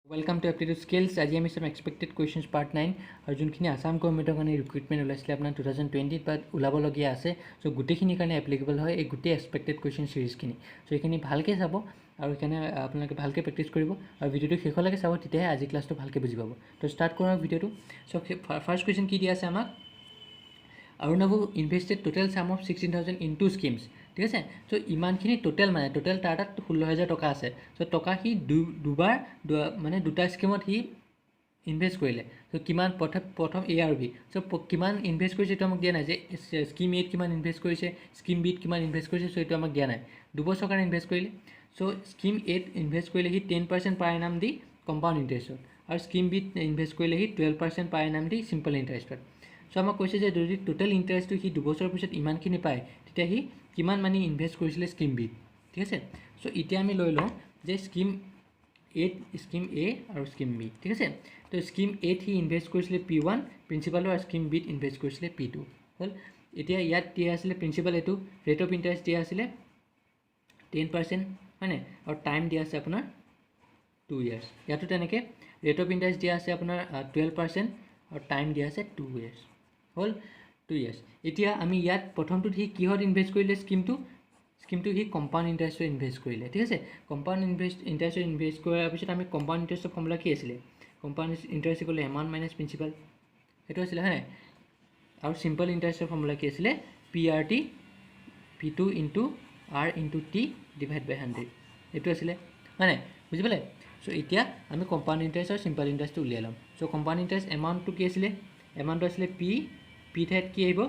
Welcome to aptitude skills. आज आम चाम एक्सपेक्टेड क्वेश्चन्स पार्ट 9 और जोखिनि आसाम गवर्नमेंटर कारण रिक्रुटमेंट ओलाइছিলে अपना 2020 बाद ओलाबलगिया आछे। सो गोटेखिनि कारण एप्लिकेबल है ये गोटे एक्सपेक्टेड क्वेश्चन सिरिजखिनि। सो ये भालके चाब और आपलोके भालके प्रेक्टिस करिब और भिडिओ शेषলৈके चाब तेতিয়াহে আজি क्लासটো भालके बुझि पाब। तो स्टार्ट करो भिडिओ। सो फार्स्ट क्वेश्चन की दिया आछे आमाक अरुणाबू इनभेस्टेड टोटल साम अफ 16,000 इन 2 स्कीम्स। ठीक है। सो इमानखिनि टोटल माने टोटल तार तात 16,000 टका आछे। सो टका हि दुबार माने दुटा स्कीमत हि इनभेस्ट करिले। सो किमान प्रथम ए और बी। सो किमान इनभेस्ट करिसे तो आमक दिया ना जे स्कीम एट किमान इनभेस्ट करिसे स्कीम बीत किमान इनभेस्ट करिसे। सो एतो आमक दिया ना 2 बছৰ কাৰণে इनभेस्ट करिले। सो स्कीम एट इनभेस्ट करिले हि 10% पर एनाम दि कम्पाउंड इंटरेस्ट और स्कीम बीत इनभेस्ट करिले हि 12% पर एनाम दि सिम्पल इंटरेस्ट। सो आमक কৈছে যে যদি টোটেল ইণ্টাৰেষ্টটো সি 2 বছৰৰ পিছত ইমানখিনি পায় তেতিয়া সি কিমান মানি ইনভেষ্ট কৰিছিলে স্কিম বিত। ঠিক আছে। সো এতিয়া আমি লৈ লওঁ যে স্কিম এট স্কিম এ আৰু স্কিম বি। ঠিক আছে। তো স্কিম এট সি ইনভেষ্ট কৰিছিলে P1 প্ৰিন্সিপালৰ আৰু স্কিম বিত ইনভেষ্ট কৰিছিলে P2 হ'ল। এতিয়া ইয়াত দিয়া আছিলে প্ৰিন্সিপাল এইটো ৰেট অফ ইণ্টাৰেষ্ট দিয়া আছিলে 10% হয়নে আৰু টাইম দিয়া আছে আপোনাৰ 2 ইয়াৰ্ছ। ইয়াতো তেনেকৈ ৰেট অফ ইণ্টাৰেষ্ট দিয়া আছে আপোনাৰ 12% আৰু টাইম দিয়া আছে 2 ইয়াৰ্ছ হ'ল 2 ইয়াৰ্ছ। এতিয়া আমি ইয়াত প্ৰথমটোত সি কিহত ইনভেষ্ট কৰিলে স্কিমটো সি কম্পাউণ্ড ইণ্টাৰেষ্টত ইনভেষ্ট কৰিলে। ঠিক আছে। কম্পাউণ্ড ইণ্টাৰেষ্টত ইনভেষ্ট কৰাৰ পিছত আমি কম্পাউণ্ড ইণ্টাৰেষ্টৰ ফৰ্মুলা কি আছিলে compound interest equal amount minus principal সেইটো আছিলে হয় নাই। আৰু চিম্পল ইণ্টাৰেষ্টৰ ফৰ্মুলা কি আছিলে PRT P2 into R into T divide by 100 এইটো আছিলে হয় নাই বুজি পালে। সো এতিয়া আমি কম্পাউণ্ড ইণ্টাৰেষ্ট আৰু চিম্পল ইণ্টাৰেষ্টটো উলিয়াই ল'ম। সো কম্পাউণ্ড ইণ্টাৰেষ্ট এমাউণ্টটো কি আছিলে এমাউণ্টটো আছিলে পি ঠাইত কি আহিব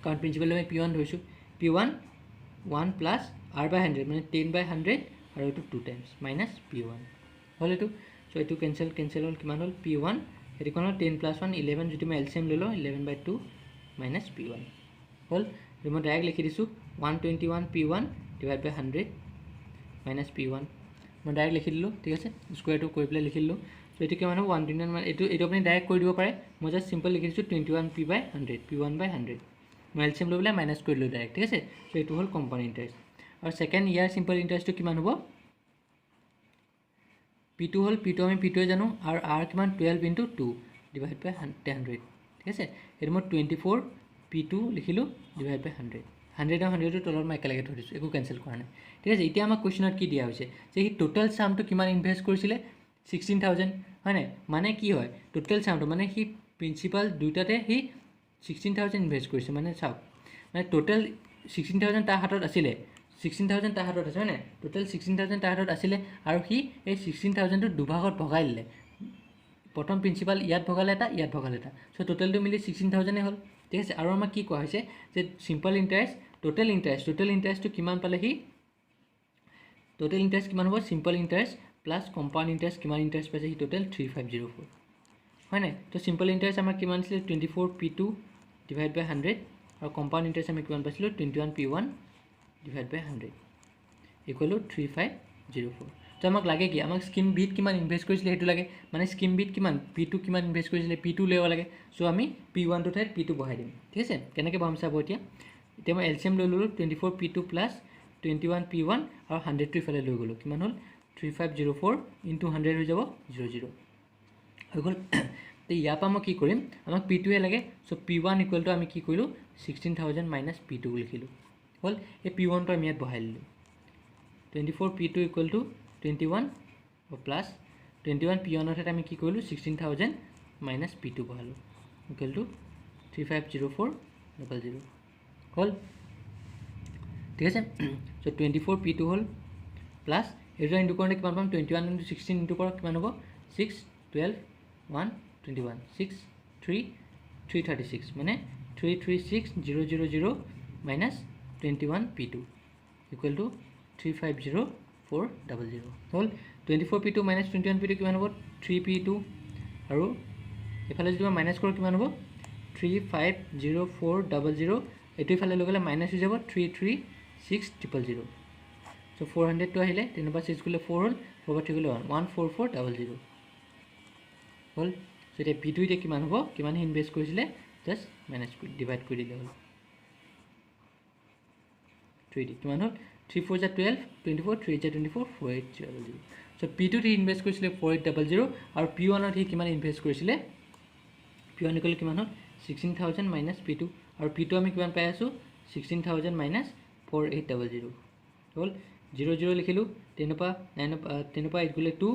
কাৰণ প্ৰিন্সিপাল আমি P1 ধৰিছোঁ P1 1 প্লাছ R বাই 100 মানে 10 বাই 100 আৰু এইটো 2 টাইমছ মাইনাছ P1 হ'ল এইটো। সো এইটো কেঞ্চেল হ'ল কিমান হ'ল P1 সেইটো 10 প্লাছ 1 11 যদি মই LCM লৈ লওঁ 11 বাই 2 মাইনাছ P1 হ'ল। মই ডাইৰেক্ট লিখি দিছোঁ 121 P1 divide by 100 minus P1 মই ডাইৰেক্ট লিখি দিলোঁ। ঠিক আছে। স্কুৱেৰটো কৰি পেলাই লিখি দিলোঁ। সো এইটো কিমান হ'ব 121 মানে এইটো আপুনি ডাইৰেক্ট কৰি দিব পাৰে। মই জাষ্ট চিম্পল লিখি দিছোঁ 21 P বাই 100 P1 বাই 100 মই LCM লৈ পেলাই মাইনাছ কৰি দিলোঁ ডাইৰেক্ট। ঠিক আছে। সো এইটো হ'ল কম্পাউণ্ড ইণ্টাৰেষ্ট আৰু ছেকেণ্ড ইয়াৰ চিম্পল ইণ্টাৰেষ্টটো কিমান হ'ব P2 হ'ল P2 আমি P2 জানো আৰু R কিমান 12 ইনটু 2 ডিভাইড বাই 100। ঠিক আছে। এইটো মই 24 P2 লিখিলোঁ ডিভাইড বাই 100 100 আৰু 100ৰ তলত মই একেলগে থৈ দিছোঁ একো কেঞ্চেল কৰা নাই। ঠিক আছে। এতিয়া আমাক কুৱেশ্যনত কি দিয়া হৈছে যে সি টোটেল চামটো কিমান ইনভেষ্ট কৰিছিলে 16,000 হয় নাই। মানে কি হয় টোটেল চামটো মানে সি প্ৰিন্সিপাল দুইটাতে সি 16,000 ইনভেষ্ট কৰিছে মানে চাওক মানে টোটেল 16,000 তাৰ হাতত আছিলে 16,000 তাৰ হাতত আছে হয় নাই টোটেল 16,000 তাৰ হাতত আছিলে আৰু সি এই 16,000টো দুভাগত ভগাই দিলে। প্ৰথম প্ৰিন্সিপাল ইয়াত ভগালে এটা ইয়াত ভগালে এটা। সো টোটেলটো মিলি 16,000 হ'ল। ঠিক আছে। আৰু আমাক কি কোৱা হৈছে যে চিম্পল ইণ্টাৰেষ্ট টোটেল ইণ্টাৰেষ্টটো কিমান পালে সি টোটেল ইণ্টাৰেষ্ট কিমান হ'ব simple interest plus compound interest কিমান ইণ্টাৰেষ্ট পাইছে সি টোটেল 3504 হয় নাই। তো চিম্পল ইণ্টাৰেষ্ট আমাৰ কিমান আছিলে 24 P2 ডিভাইড বাই 100 আৰু কম্পাউণ্ড ইণ্টাৰেষ্ট আমি কিমান পাইছিলোঁ 21 P1 divide by 100 equal to 3504। তো আমাক লাগে কি আমাক স্কিম বিত কিমান ইনভেষ্ট কৰিছিলে সেইটো লাগে মানে স্কিম বিত কিমান P2 কিমান ইনভেষ্ট কৰিছিলে P2 উলিয়াব লাগে। সো আমি P1 ঠাইত P2 বহাই দিম। ঠিক আছে। কেনেকৈ বহাম চাব এতিয়া মই LCM লৈ ল'লোঁ 24 P2 প্লাছ 21 P1 আৰু 100টো ইফালে লৈ গ'লোঁ কিমান হ'ল 3504 ইনটু 100 হৈ যাব 00 হৈ গ'ল। তো ইয়াৰ পৰা মই কি কৰিম আমাক P2হে লাগে। সো P1 ইকুৱেল টু আমি কি কৰিলোঁ 16,000 মাইনাছ P2 লিখিলোঁ হ'ল। এই P1টো আমি ইয়াত বহাই দিলোঁ 24 P2 equal to 21 plus 21 P1 ঠাইত আমি কি কৰিলোঁ 16,000 মাইনাছ P2 বহালোঁ ইকুৱেল টু 350400 হ'ল। ঠিক আছে। সো 24 P2 হ'ল প্লাছ এইটো ইনটু কৰোঁতে কিমান পাম 21 ইনটু 16 ইনটু কৰক কিমান হ'ব 6 12 1 21 6 3 336 মানে 336000 মাইনাছ 21 P2 ইকুৱেল টু 350400 হ'ল। 24 P2 মাইনাছ 21 P2 কিমান হ'ব 3 P2 আৰু এইফালে যদি মই মাইনাছ কৰোঁ কিমান হ'ব 350400 এইটো ইফালে লৈ গ'লে মাইনাছ হৈ যাব 336000। সো 400টো আহিলে 3 পৰা 6 গ'লে 4 হ'ল 4 পৰা 3 গ'লে 14400 হ'ল। সো এতিয়া P2 এতিয়া কিমান হ'ব কিমান ইনভেষ্ট কৰিছিলে জাষ্ট মাইনাছ কৰি ডিভাইড কৰি দিলে হ'ল 3D কিমান হ'ল 3 4 12 24 3 24 4800। সো P2 ত ইনভেষ্ট কৰিছিলে 4800 আৰু P1 ত হি কিমান ইনভেষ্ট কৰিছিলে P1 ইকুৱেল কিমান হ'ল 16000 মাইনাছ P2 আৰু P2 আমি কিমান পাই আছোঁ 16000 মাইনাছ 4800 হ'ল 00 লিখিলোঁ 10 পৰা 8 গ'লে 2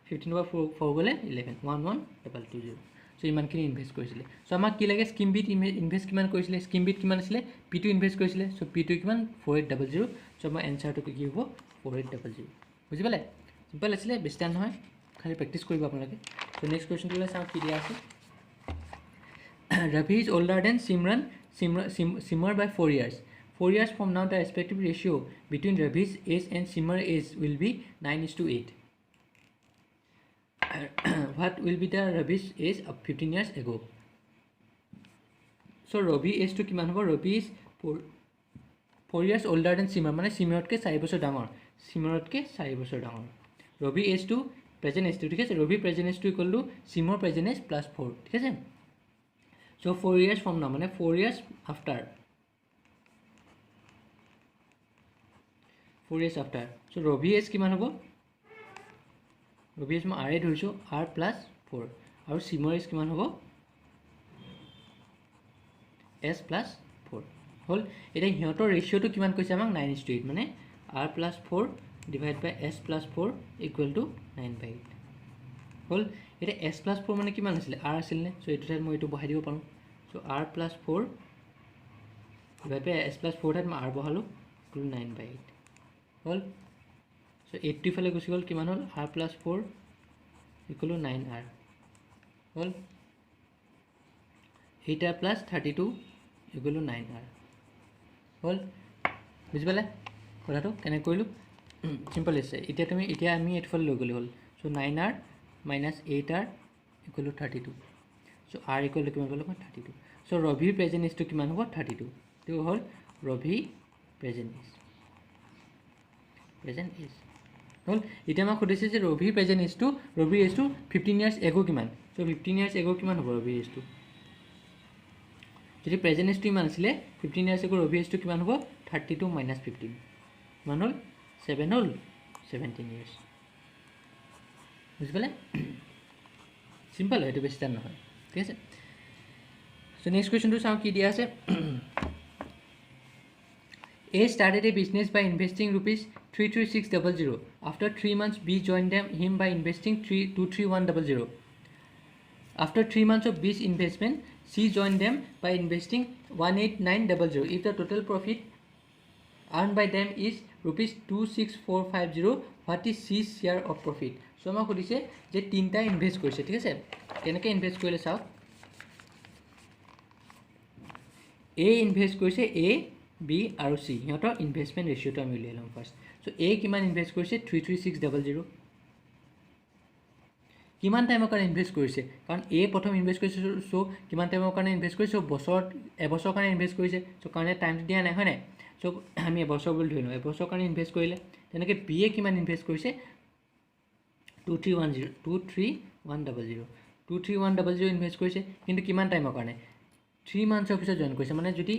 15 পৰা 4 গ'লে 11 11220 সো ইমানখিনি ইনভেষ্ট কৰিছিলে সো আমাক কি লাগে স্কিম বিট ইনভেষ্ট কিমান কৰিছিলে স্কিম বিট কিমান আছিলে P2 ইনভেষ্ট কৰিছিলে সো P2 কিমান 4800 সো আমাৰ এনসাৰটো কি হ'ব 4800 বুজি পালে সিম্পল আছিলে বেছি টান নহয় খালি প্ৰেক্টিছ কৰিব আপোনালোকে সো নেক্সট কুৱেশ্যনটোলৈ চাওঁ কি দিয়া আছে Ravi is older than Simar by 4 years. 4 years from now, the respective ratio between Ravi's age and Simar's age will be 9:8. What will be the Ravi's age of 15 years ago? So Ravi age to kiman hobo? Ravi is 4 years older than Simar. Mane Simar ke 4 বছৰ ডাঙৰ. Simar ke 4 বছৰ ডাঙৰ. Ravi age to present age to ঠিক আছে. Ravi present age to equal to Simar present age plus 4 ঠিক আছে. So 4 years from now, মানে 4 years after. 4 years after. So Ravi age কিমান হ'ব? Ravi age মই R ধৰিছোঁ R plus 4 আৰু Simar age কিমান হ'ব? S plus 4 হ'ল এতিয়া সিহঁতৰ ৰেচিঅ'টো কিমান কৈছে আমাক 9:8 মানে R plus 4 divided by S plus 4 equal to 9/8 হ'ল এটা S plus 4 মানে কিমান আছিল R আছিল নে সো এটো ঠাইত মই এটো বহাই দিব পাৰো so R plus 4 divided by S plus 4 ঠাইত মই R বহালো equal to 9/8 হ'ল সো 80 ফালে গুছি গল কিমান হ'ল R plus 4 equal to 9R হ'ল 8R plus 32 equal to 9R হ'ল বুজি পালে কথাটো কেনে কৰিলো সিম্পল আছে এতিয়া আমি এটো ফালে লৈ গলি হ'ল so 9R minus 8R equal to 32 so R equal to কিমান গ'ল 32 so Ravi present is to কিমান হ'ব 32 তো হ'ল Ravi present is হ'ল এটা মই খুদিছে যে Ravi present is to 15 years ago কিমান so 15 years ago কিমান হ'ব Ravi is to যদি present is to ইমান আছিল 15 years ago Ravi is to কিমান হ'ব 32 minus 15 মান হ'ল 7 হ'ল 17 years বুঝি পালে সিম্পল হয় এটো বেছি টান নহয় ঠিক আছে সো নেক্সট কোৱেশ্চনটো চাও কি দিয়া আছে A started a business by investing rupees 33600 after 3 months B joined him by investing 23100 after 3 months of B's investment C joined them by investing 18900 if the total profit earned by them is rupees 26450 what is C's share of profit so আমাক কৈছে যে তিনটা invest কৰিছে ঠিক আছে কেনেকৈ invest কৰিলে চাও A ইনভেস্ট কৰিছে A B আৰু C হিহঁতৰ ইনভেষ্টমেন্ট ৰেশিওটো আমি উলিয়াই লম ফাৰ্স্ট সো A কিমান ইনভেস্ট কৰিছে 33600 কিমান টাইমৰ কাৰণে ইনভেস্ট কৰিছে কাৰণ A প্ৰথম ইনভেস্ট কৰিছে সো কিমান টাইমৰ কাৰণে ইনভেস্ট কৰিছে এবছৰ কাৰণে ইনভেস্ট কৰিছে সো কাৰণে টাইমটো দিয়া নাই হয় নাই সো আমি এবছৰ বুলি ধৰিলো এবছৰ কাৰণে ইনভেস্ট কৰিলে তেনেকৈ B এ কিমান ইনভেস্ট কৰিছে 23100 ইনভেস্ট কৰিছে কিন্তু কিমান টাইমৰ কাৰণে 3 মান্থছৰ পিছত জয়েন কৰিছে মানে যদি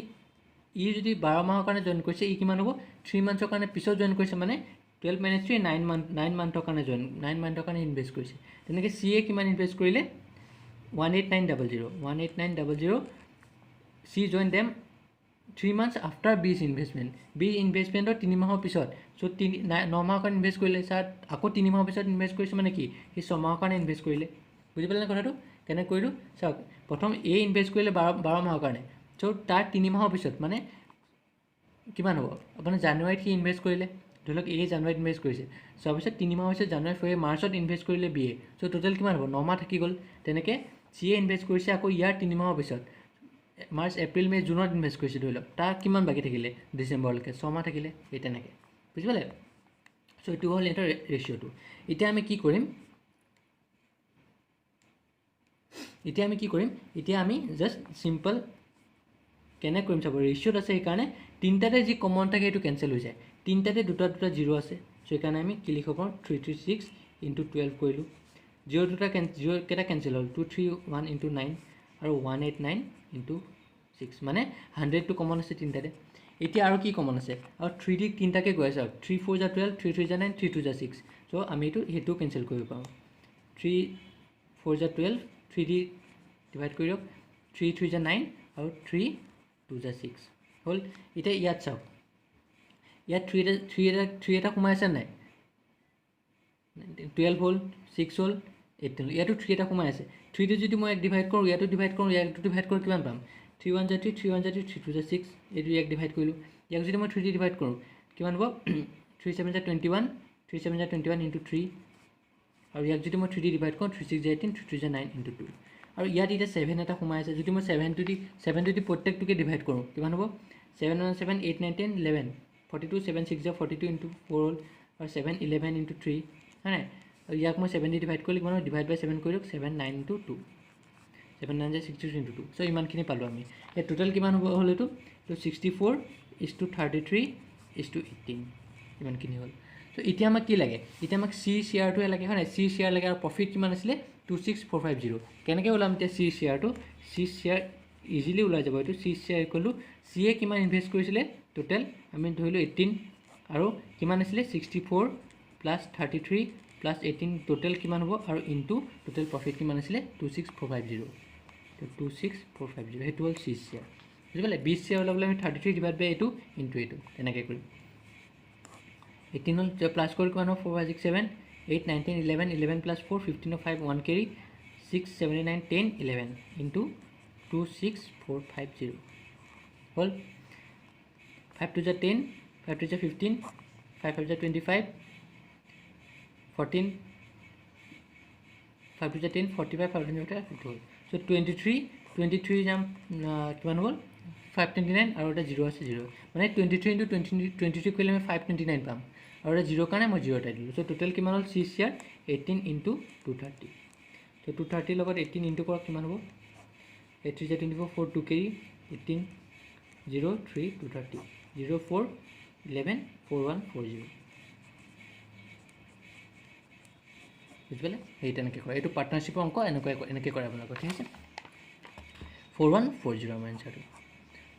12 মাহৰ কাৰণে জয়েন কৰিছে কিমান হ'ব 3 মান্থছৰ কাৰণে পিছত জয়েন কৰিছে মানে 12 minus 3 9 মান্থৰ কাৰণে জয়েন 9 মান্থৰ কাৰণে ইনভেস্ট কৰিছে তেনেকৈ C এ কিমান ইনভেস্ট কৰিলে 18900 C joined them 3 months after B's investment B investmentor 3 মাহৰ পিছত সো 9 মাহৰ কাৰণে ইনভেস্ট কৰিলে স্যাৰ আকৌ 3 মাহৰ পিছত ইনভেস্ট কৰিছে মানে কি হি 6 মাহৰ কাৰণে ইনভেস্ট কৰিলে বুজি পালে না কথাটো কেনে কৰিলো চাওক প্ৰথম A ইনভেস্ট কৰিলে 12 মাহৰ কাৰণে সো তাৰ 3 মাহৰ পিছত মানে কিমান হ'ব আপুনি জানুৱাৰীত কি ইনভেস্ট কৰিলে ধৰক A জানুৱাৰীত ইনভেস্ট কৰিছে সো পিছত 3 মাহৰ পিছত জানুৱাৰী ফেব্ৰুৱাৰী মাৰ্চত ইনভেস্ট কৰিলে B সো টোটাল কিমান হ'ব 9 মাহ থাকি গ'ল তেনেকৈ C ইনভেস্ট কৰিছে আকৌ ইয়াৰ 3 মাহৰ পিছত মাৰ্চ এপ্ৰিল মে জুনত ইনভেস্ট কৰিছে ধৰি লওক তাৰ কিমান বাকি থাকিলে ডিসেম্বৰলৈকে 6 মাহ থাকিলে এই তেনেকৈ বুজি পালে সো এটো হ'ল এটা ৰেশিওটো এতিয়া আমি কি কৰিম এতিয়া আমি জাস্ট সিম্পল কেনে কৰিম চাব ৰেশিওত আছে এই কাৰণে তিনটাতে যি কমন থাকে এটো কেনসেল হৈ যায় তিনটাতে দুটা জিৰো আছে সো এই কাৰণে আমি কি লিখিব পাৰো 336 * 12 কৰিলো জিৰো কেটা কেনসেল হ'ল 231 * 9 আৰু 189 * 6 মানে 100 টো কমন আছে তিনটাতে এতিয়া আৰু কি কমন আছে আৰু 3 দি তিনটাকে গৈ আছে 3 4 * 12 3 3 * 9 3 2 * 6 সো আমি এইটো কেনসেল কৰিব পাৰোঁ 3 4 * 12 3 দি ডিভাইড কৰি দিয়ক 3 3 * 9 আৰু 3 2 * 6 হ'ল এতিয়া ইয়াত চাওক ইয়াত 3 এটা সোমাই আছে নাই 12 হ'ল 6 হ'ল 18 হ'ল ইয়াতো 3 এটা সোমাই আছে 3 টো যদি মই এক ডিভাইড কৰোঁ ইয়াতো ডিভাইড কৰোঁ ইয়াতো ডিভাইড কৰোঁ কিমান পাম 3 1 * 3 3 1 * 3 3 2 * 6 এইটো এক ডিভাইড কৰিলোঁ ইয়াক যদি মই 3 দি ডিভাইড কৰোঁ কিমান হ'ব 3 7 * 21 3 7 * 21 into 3 আৰু ইয়াক যদি মই 3 দি ডিভাইড কৰোঁ 3 6 * 18 3 3 * 9 into 2 আৰু ইয়াত এটা 7 এটা সোমাই আছে যদি মই 7 টো দি প্ৰত্যেকটোকে ডিভাইড কৰোঁ কিমান হ'ব 7 1 7 8 9 10 11 42 7 6 * 42 into 4 হ'ল আৰু 7 11 into 3 হয় নাই আৰু ইয়াক মই 7 দি ডিভাইড কৰিলে কিমান হ'ব ডিভাইড বাই 7 কৰি দিয়ক 7 9 into 2 7 9 * 63 into 2 সো ইমানখিনি পালোঁ আমি এই টোটেল কিমান হ'ব হ'ল এইটো 64:33:18 ইমানখিনি হ'ল সো এতিয়া আমাক কি লাগে এতিয়া আমাক চি শেয়াৰটোহে লাগে হয় নাই চি শেয়াৰ লাগে আৰু প্ৰফিট কিমান আছিলে 26450 কেনেকৈ ওলাম এতিয়া চি শেয়াৰটো চি শেয়াৰ ইজিলি ওলাই যাব এইটো C share equal to C A কিমান ইনভেষ্ট কৰিছিলে টোটেল আমি ধৰিলোঁ 18 আৰু কিমান আছিলে 64 + 33 + 18 টোটেল কিমান হ'ব আৰু ইনটু টোটেল প্ৰফিট কিমান আছিলে 26450 তো 26450 সেইটো হ'ল চি শেয়াৰ বুজি পালে 20 শেয়াৰ ওলাবলৈ আমি 33 ডিভাইড বাই এইটো ইনটু এইটো তেনেকৈ কৰিম 18 হ'ল প্লাছ কৰি কিমান হ'ব 4 5 6 7 8 9 10 11 11 + 4 15 5 1 carry 6 7 9 10 11 into 26450 হ'ল 5 2 * 10 5 2 * 15 5 5 * 25 14 5 2 * 10 45 5 25 হ'ল সো 23 যাম কিমান হ'ল 529 আৰু এটা 0 আছে 0 মানে 23 into 23 কৰিলে আমি 529 পাম আৰু এটা 0 কাৰণে মই 0 এটা দিলোঁ সো টোটেল কিমান হ'ল চি শেয়াৰ 18 into 230 তো 230 লগত 18 ইনটু কৰক কিমান হ'ব 8 3 * 24 4 2 carry 18 0 3 230 0 4 11 4 1 4 0 বুজি পালে সেই তেনেকৈ কৰে এইটো পাৰ্টনাৰশ্বিপৰ অংক এনেকৈ কৰে আপোনালোকৰ ঠিক আছে 4140 আমাৰ এনচাৰটো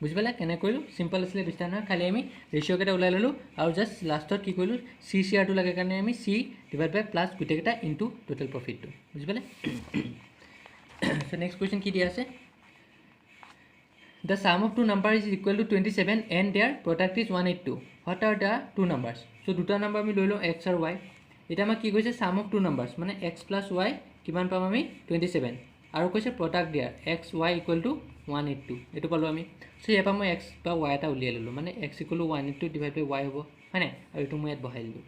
বুজি পালে কেনেকৈ কৰিলোঁ চিম্পল আছিলে বেছি নহয় খালি আমি ৰেচিঅ'কেইটা ওলাই ল'লোঁ আৰু জাষ্ট লাষ্টত কি কৰিলোঁ চি শেয়াৰটো লাগে কাৰণে আমি চি ডিভাইড বাই প্লাছ গোটেইকেইটা ইনটু টোটেল প্ৰফিটটো বুজি পালে সো নেক্সট কুৱেশ্যন কি দিয়া আছে The sum of two numbers is equal to 27 and their product is 182. What are the two numbers? So দুটা নাম্বাৰ আমি লৈ লওঁ x আৰু y এটা আমাক কি কৈছে sum of two numbers মানে x + y কিমান পাম আমি 27 আৰু কৈছে প্ৰডাক্ট দিয়া x y equal to 182 এইটো পালোঁ আমি সো ইয়াৰ পৰা মই x বা y এটা উলিয়াই ল'লোঁ মানে x equal to 182 divide by y হ'ব হয় নাই আৰু এইটো মই ইয়াত বহাই দিলোঁ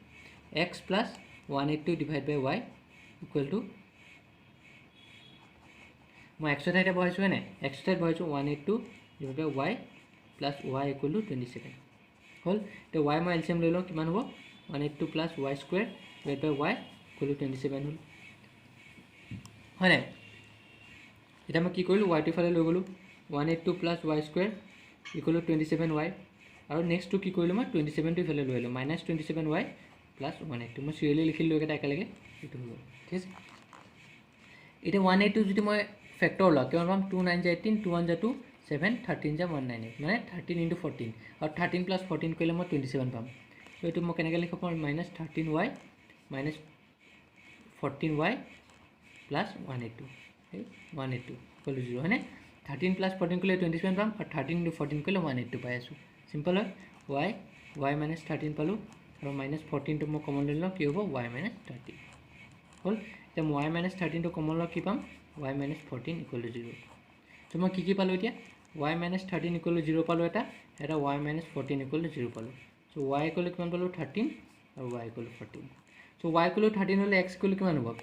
x + 182 divide by y equal to মই x ঠাইতে বহাইছোঁ হয় নাই x ঠাইত বহাইছোঁ 182 divide by y plus y equal to 27 হ'ল এতিয়া y মই এলচিএম লৈ লওঁ কিমান হ'ব 182 plus y square divide by y equal to 27 হ'ল হয় নাই এতিয়া মই কি কৰিলোঁ y টো ইফালে লৈ গ'লোঁ 182 plus y square equal to 27y আৰু নেক্সটটো কি কৰিলোঁ মই 27টো ইফালে লৈ আহিলোঁ -27y প্লাছ 182 মই চিৰিয়েলি লিখিলোঁ একেটা একেলগে এইটো হৈ গ'ল ঠিক আছে এতিয়া 182 যদি মই ফেক্টৰ লওঁ কিমান পাম 2 9 * 18 2 1 * 2 7 13 * 198 মানে 13 into 14 আৰু 13 + 14 কৰিলে মই 27 পাম তো এইটো মই কেনেকৈ লিখিব পাৰোঁ -13y -14y plus 182 182 equal to 0 হয়নে 13 + 14 কৰিলে 27 পাম আৰু 13 into 14 কৰিলে 182 পাই আছোঁ চিম্পল হয় y -13 পালোঁ আৰু -14টো মই কমন লৈ লওঁ কি হ'ব y -13 হ'ল এতিয়া y -13টো কমন লওঁ কি পাম y -14 equal to 0 তো মই কি পালোঁ এতিয়া y -13 equal to 0 পালোঁ এটা y -14 equal to 0 পালোঁ সো y equal to কিমান পালোঁ 13 আৰু y equal to 14 so y equal to 13 হ'লে x equal to কিমান হ'ব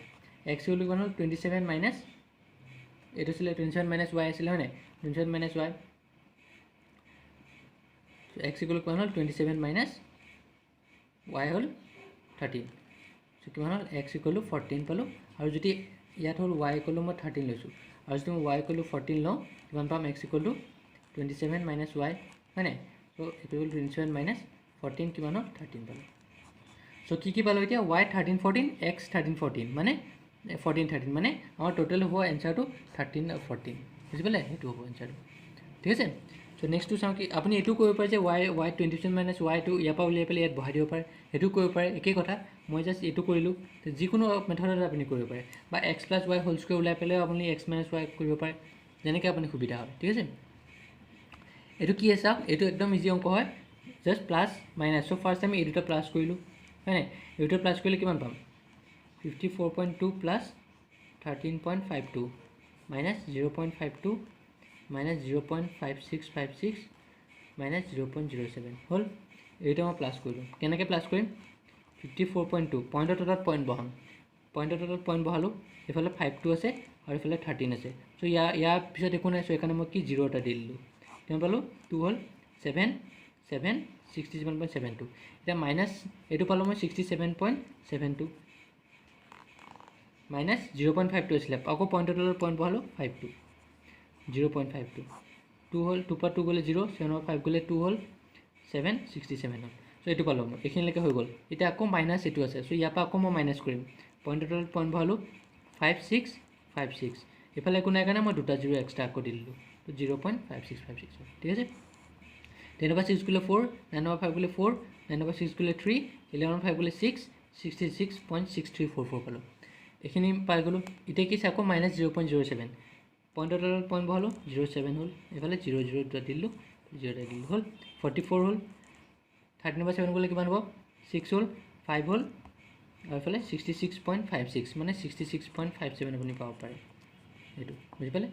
x equal to কিমান হ'ল 27 মাইনাছ এইটো আছিলে 27 - y আছিলে হয় নাই 27 - y so x equal to কিমান হ'ল 27 - y হ'ল 13 সো কিমান হ'ল x equal to 14 পালোঁ আৰু যদি ইয়াত হ'ল y equal to মই 13 লৈছোঁ আৰু যদি মই y equal to 14 লওঁ কিমান পাম x equal to 27 - y হয় নাই সো এইটো হ'ল 27 - 14 কিমান হ'ল 13 পালোঁ সো কি পালোঁ এতিয়া y 13 14 x 13 14 মানে 14 13 মানে আমাৰ টোটেল হ'ব এনচাৰটো 13 আৰু 14 বুজি পালে সেইটো হ'ব এনচাৰটো ঠিক আছে চ' নেক্সটটো চাওঁ কি আপুনি এইটো কৰিব পাৰে যে y 27 মাইনাছ y2 ইয়াৰ পৰা উলিয়াই পেলাই ইয়াত বহাই দিব পাৰে, সেইটো কৰিব পাৰে, একেই কথা। মই জাষ্ট এইটো কৰিলোঁ, যিকোনো মেথডত আপুনি কৰিব পাৰে, বা x plus y whole square ওলাই পেলাইও আপুনি x মাইনাছ y কৰিব পাৰে, যেনেকৈ আপুনি সুবিধা হয়, ঠিক আছে। এইটো কি আছে চাওক, এইটো একদম ইজি অংক হয়, জাষ্ট প্লাছ মাইনাছ। চ' ফাৰ্ষ্ট আমি এই দুটা প্লাছ কৰিলোঁ, হয় নাই, এই দুটা প্লাছ কৰিলে কিমান পাম 54.2 প্লাছ 13.52 মাইনাছ 0.52 মাইনাছ 0.5656 মাইনাছ 0.07 হ'ল। এইটো মই প্লাছ কৰিলোঁ, কেনেকৈ প্লাছ কৰিম 54.2 পইণ্টৰ তলত পইণ্ট বহাম, পইণ্টৰ তলত পইণ্ট বহালোঁ, এইফালে 5 আছে আৰু এইফালে 13 আছে। চ' ইয়াৰ পিছত একো নাই, চ' সেইকাৰণে মই কি 0 এটা দি দিলোঁ, কিমান পালোঁ 2 হ'ল 67.72। এতিয়া মাইনাছ এইটো পালোঁ মই 67.72 মাইনাছ 0.52 আছিলে, আকৌ পইণ্টৰ তলত পইণ্ট বহালোঁ 52 0.52 2 হ'ল, 2 পৰা 2 গ'লে 0, 7 পৰা 5 গ'লে 2 হ'ল 767 হ'ল। চ' এইটো পালোঁ মই, এইখিনিলৈকে হৈ গ'ল। এতিয়া আকৌ মাইনাছ এইটো আছে, চ' ইয়াৰ পৰা আকৌ মই মাইনাছ কৰিম, পইণ্টৰ তলত পইণ্ট বহালোঁ 5656, এইফালে একো নাই কাৰণে মই দুটা 0 এক্সট্ৰা আকৌ দি দিলোঁ, ত' 0.5656 হ'ল, ঠিক আছে। 10 over 6 গ'লে 4, 9 over 5 গ'লে 4, 9 over 6 গ'লে 3, 11 over 5 গ'লে 6, 66.6344 পালোঁ, এইখিনি পাই গ'লোঁ। এতিয়া কি আছে আকৌ মাইনাছ 0.07, পইণ্টৰ তলত পইণ্ট বহালোঁ 07 হ'ল, এইফালে 0 0 দুটা দিলোঁ, 0 এটা দিলোঁ, হ'ল 44 হ'ল। 13 over 7 গ'লে কিমান হ'ব 6 হ'ল, 5 হ'ল, আৰু এইফালে 66.56 মানে 66.57 আপুনি পাব পাৰে, এইটো বুজি পালে।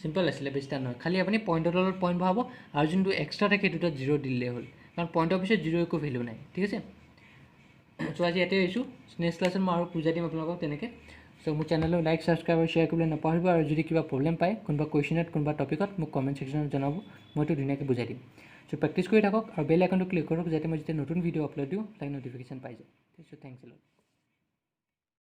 চিম্পল আছিলে, বেছি টান নহয়, খালি আপুনি পইণ্টৰ তলত পইণ্ট বহাব আৰু যোনটো এক্সট্ৰা থাকে সেইটো তাত 0 দিলেই হ'ল, কাৰণ পইণ্টৰ পিছত 0 একো ভেলু নাই, ঠিক আছে। চ' আজি ইয়াতে আহিছোঁ, নেক্সট ক্লাছত মই আৰু বুজাই দিম আপোনালোকক তেনেকৈ। চ' মোৰ চেনেলক লাইক ছাবস্ক্ৰাইব আৰু শ্বেয়াৰ কৰিবলৈ নাপাহৰিব, আৰু যদি কিবা প্ৰব্লেম পায় কোনোবা কুৱেশ্যনত কোনোবা টপিকত মোক কমেণ্ট ছেকশ্যনত জনাব, মইতো ধুনীয়াকৈ বুজাই দিম। চ' প্ৰেক্টিছ কৰি থাকক আৰু বেল আইকনটো ক্লিক কৰক, যাতে মই যেতিয়া নতুন ভিডিঅ' আপলোড দিওঁ তাক ন'টিফিকেশ্যন পাই যায়। চ' থেংকছ এ লট।